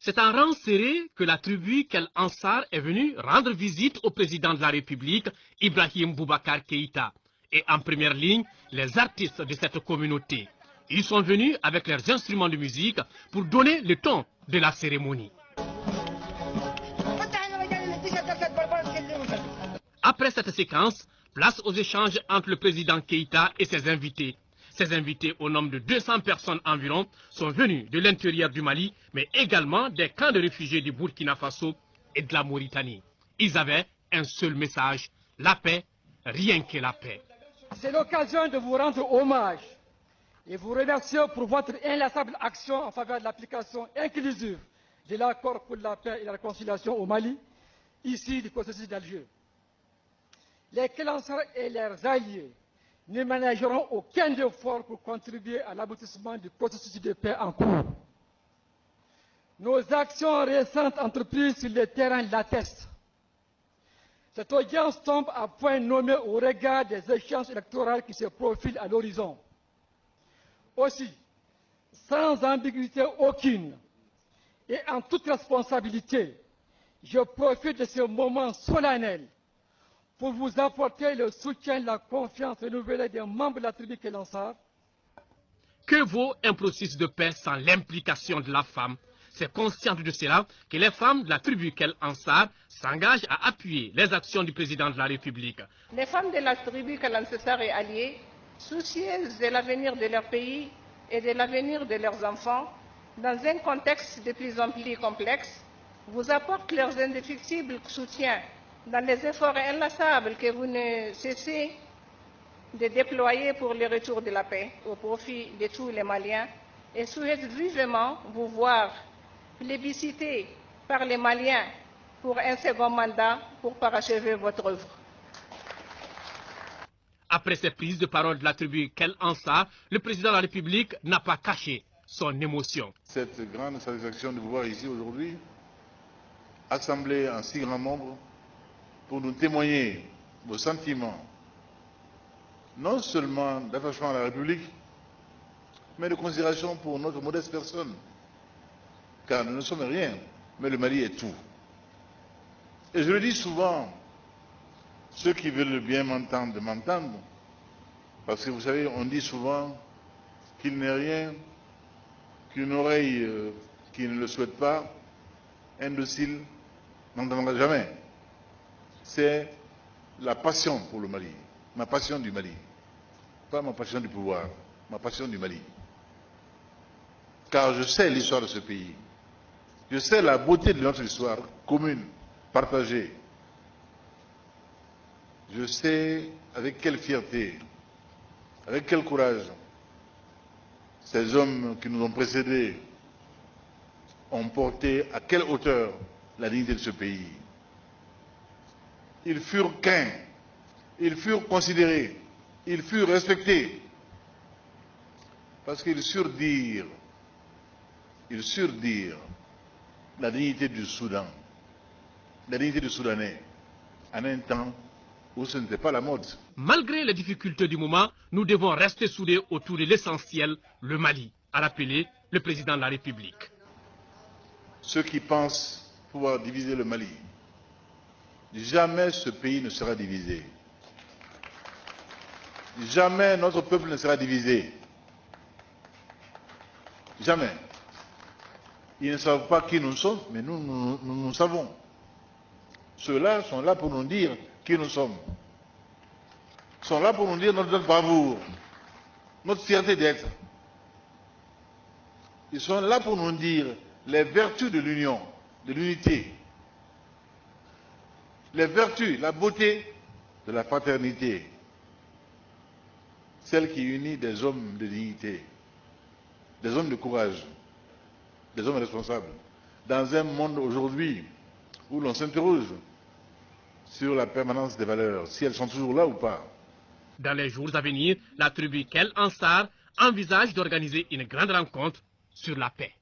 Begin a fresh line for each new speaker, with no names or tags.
C'est en rang serré que la tribu Kel Ansar est venue rendre visite au président de la République, Ibrahim Boubacar Keïta. Et en première ligne, les artistes de cette communauté. Ils sont venus avec leurs instruments de musique pour donner le ton de la cérémonie. Après cette séquence, place aux échanges entre le président Keïta et ses invités. Ces invités, au nombre de 200 personnes environ, sont venus de l'intérieur du Mali, mais également des camps de réfugiés du Burkina Faso et de la Mauritanie. Ils avaient un seul message, la paix, rien que la paix.
C'est l'occasion de vous rendre hommage et vous remercier pour votre inlassable action en faveur de l'application inclusive de l'accord pour la paix et la réconciliation au Mali, ici du processus d'Alger. Les Kel Ansar et leurs alliés ne ménageront aucun effort pour contribuer à l'aboutissement du processus de paix en cours. Nos actions récentes entreprises sur le terrain l'attestent. Cette audience tombe à point nommé au regard des échéances électorales qui se profilent à l'horizon. Aussi, sans ambiguïté aucune et en toute responsabilité, je profite de ce moment solennel pour vous apporter le soutien et la confiance renouvelée des membres de la tribu Kel Ansar.
Que vaut un processus de paix sans l'implication de la femme? C'est conscient de cela que les femmes de la tribu Kel Ansar s'engagent à appuyer les actions du président de la République.
Les femmes de la tribu Kel Ansar et alliées, soucieuses de l'avenir de leur pays et de l'avenir de leurs enfants, dans un contexte de plus en plus complexe, vous apportent leurs indéfectibles soutiens dans les efforts inlassables que vous ne cessez de déployer pour le retour de la paix au profit de tous les Maliens et souhaitent vivement vous voir plébiscité par les Maliens pour un second mandat pour parachever votre œuvre.
Après ces prises de parole de la tribu Kel Ansar, le président de la République n'a pas caché son émotion.
Cette grande satisfaction de vous voir ici aujourd'hui, assemblée en si grand nombre, pour nous témoigner vos sentiments, non seulement d'attachement à la République, mais de considération pour notre modeste personne. Car nous ne sommes rien, mais le Mali est tout. Et je le dis souvent, ceux qui veulent bien m'entendre, de m'entendre, parce que vous savez, on dit souvent qu'il n'est rien qu'une oreille qui ne le souhaite pas, indocile, n'entendra jamais. C'est la passion pour le Mali, ma passion du Mali. Pas ma passion du pouvoir, ma passion du Mali. Car je sais l'histoire de ce pays. Je sais la beauté de notre histoire commune, partagée. Je sais avec quelle fierté, avec quel courage ces hommes qui nous ont précédés ont porté à quelle hauteur la dignité de ce pays. Ils furent craints, ils furent considérés, ils furent respectés, parce qu'ils surdirent la dignité du Soudan, la dignité du Soudanais, en un temps où ce n'était pas la mode.
Malgré les difficultés du moment, nous devons rester soudés autour de l'essentiel, le Mali, a rappelé le président de la République.
Ceux qui pensent pouvoir diviser le Mali, jamais ce pays ne sera divisé. Jamais notre peuple ne sera divisé. Jamais. Ils ne savent pas qui nous sommes, mais nous savons. Ceux-là sont là pour nous dire qui nous sommes. Ils sont là pour nous dire notre bravoure, notre fierté d'être. Ils sont là pour nous dire les vertus de l'union, de l'unité. Les vertus, la beauté de la fraternité. Celle qui unit des hommes de dignité, des hommes de courage, des hommes responsables. Dans un monde aujourd'hui où l'on s'interroge sur la permanence des valeurs, si elles sont toujours là ou pas.
Dans les jours à venir, la tribu Kel Ansar envisage d'organiser une grande rencontre sur la paix.